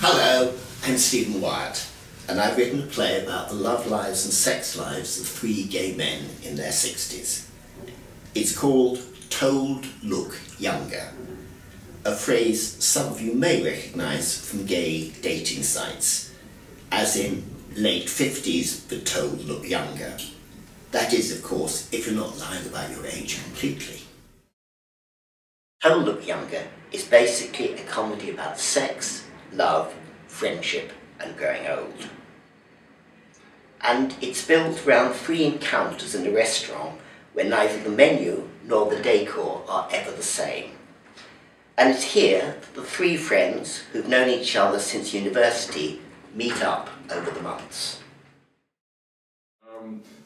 Hello, I'm Stephen Wyatt, and I've written a play about the love lives and sex lives of three gay men in their 60s. It's called Told Look Younger, a phrase some of you may recognise from gay dating sites, as in late 50s but told look younger. That is, of course, if you're not lying about your age completely. Told Look Younger is basically a comedy about sex, love, friendship and growing old. And it's built around three encounters in a restaurant where neither the menu nor the decor are ever the same. And it's here that the three friends who've known each other since university meet up over the months.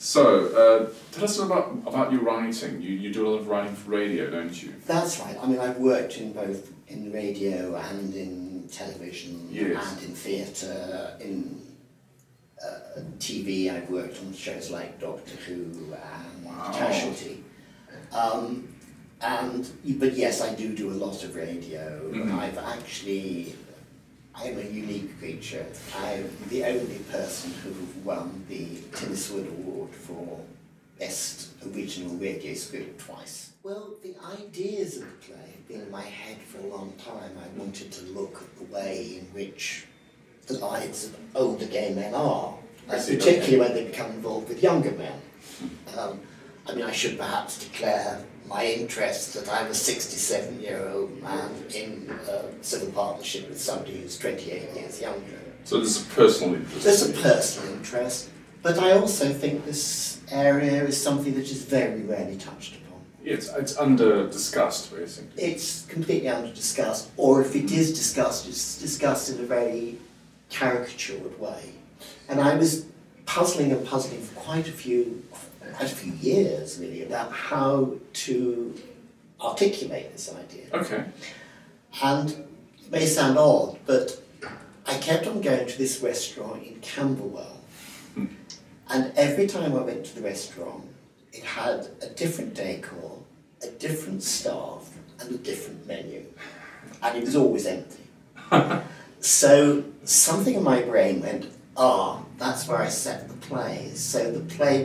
Tell us about your writing. You do a lot of writing for radio, don't you? That's right. I mean, I've worked in both in radio and in television, yes, and in theatre, in TV. I've worked on shows like Doctor Who and wow, Casualty. But yes, I do a lot of radio. Mm-hmm. I'm a unique creature. I'm the only person who won the Tinniswood Award for Best Original Radio Script twice. Well, the ideas of the play have been in my head for a long time. I wanted to look at the way in which the lives of older gay men are, particularly when they become involved with younger men. I mean, I should perhaps declare my interest that I'm a 67-year-old man in a civil partnership with somebody who's 28 years younger. So there's a personal interest. There's a personal interest, but I also think this area is something that is very rarely touched upon. Yeah, it's under-discussed, basically. It's completely under-discussed, or if it is discussed, it's discussed in a very caricatured way. And I was puzzling for quite a few years, really, about how to articulate this idea. Okay. And it may sound odd, but I kept on going to this restaurant in Camberwell, and every time I went to the restaurant, it had a different decor, a different staff, and a different menu, and it was always empty. So something in my brain went, that's where I set the play. So the play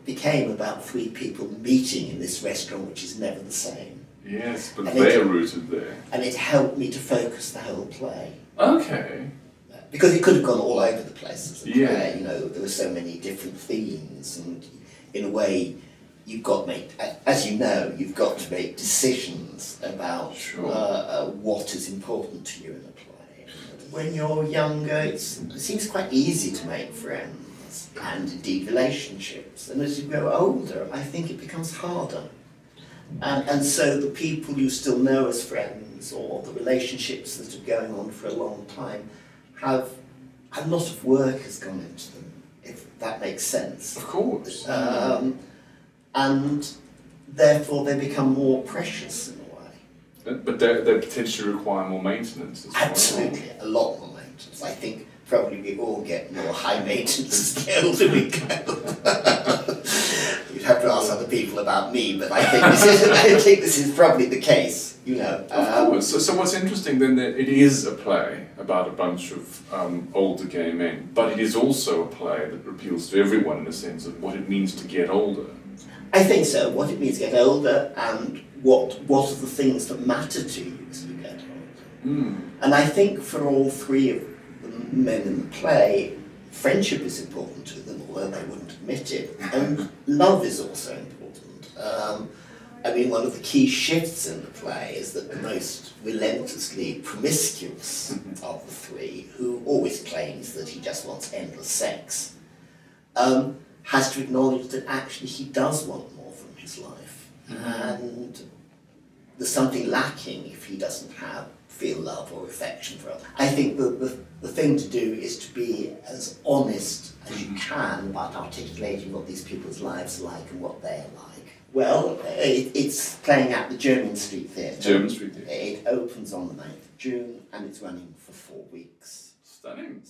became about three people meeting in this restaurant, which is never the same. Yes, but they're rooted there. And it helped me to focus the whole play. Okay. Because it could have gone all over the place as a play. Yeah. You know, there were so many different themes, and in a way, you've got to make, as you know, you've got to make decisions about what is important to you in a play. When you're younger, it seems quite easy to make friends and indeed relationships, and as you grow older, I think it becomes harder. And so the people you still know as friends, or the relationships that are going on for a long time, have a lot of work has gone into them, if that makes sense. Of course. And therefore they become more precious in a way. But they potentially require more maintenance as well. Absolutely, a lot more maintenance. I think probably we all get more high maintenance as the older we go. You'd have to ask other people about me, but I think this is probably the case, you know. Of course. So what's interesting then, that it is a play about a bunch of older gay men, but it is also a play that appeals to everyone in the sense of what it means to get older. I think so, what it means to get older, and what are the things that matter to you as you get older. And I think for all three of the men in the play, friendship is important to them, although they wouldn't admit it, and love is also important. I mean, one of the key shifts in the play is that the most relentlessly promiscuous of the three, who always claims that he just wants endless sex, has to acknowledge that actually he does want more from his life. And there's something lacking if he doesn't feel love or affection for others. I think the thing to do is to be as honest as you can about articulating what these people's lives are like and what they're like. Well, it's playing at the Jermyn Street Theatre. Jermyn Street Theatre. It opens on the 9th of June and it's running for 4 weeks. Stunning.